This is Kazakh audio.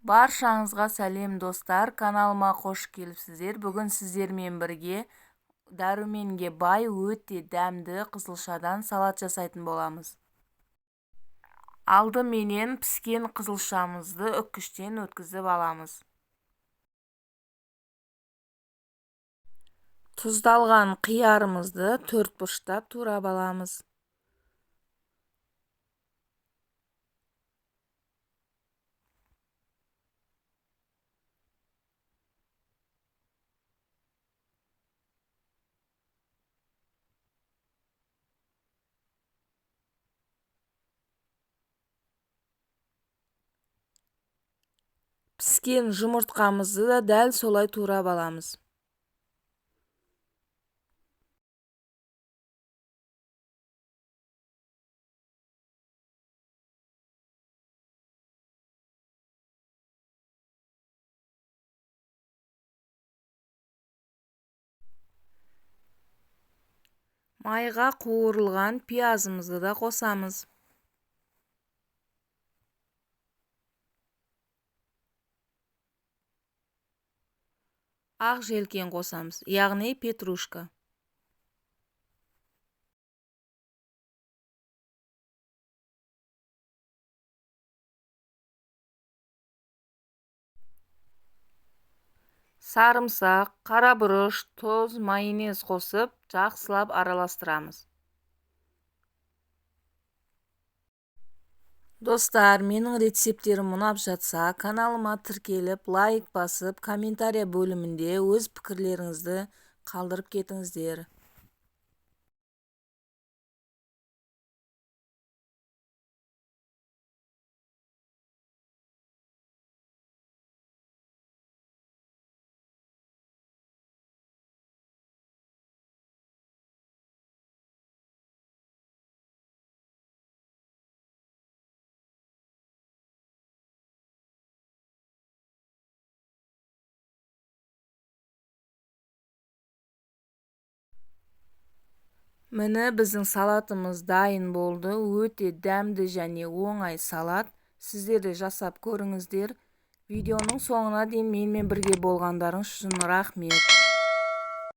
Баршаңызға сәлем достар, каналыма қош келіпсіздер. Бүгін сіздермен бірге дәруменге бай өте дәмді қызылшадан салат жасайтын боламыз. Алдыменен піскен қызылшамызды үккіштен өткізіп аламыз. Тұздалған қиярымызды төртбұрыштап турап аламыз. Піскен жұмыртқамызды да дәл солай турап аламыз. Майға қуырылған пиязымызды да қосамыз. Ақ желкен қосамыз, яғни петрушка. Sarımsақ, қарабұрыш, тұз, майонез қосып, жақсылап араластырамыз. Достар, менің рецептерім ұнап жатса, каналыма тіркеліп, лайк басып, комментария бөлімінде өз пікірлеріңізді қалдырып кетіңіздер. Міне біздің салатымыз дайын болды. Өте дәмді және оңай салат. Сіздер де жасап көріңіздер. Видеоның соңына дейін менімен бірге болғандарыңыз үшін рахмет.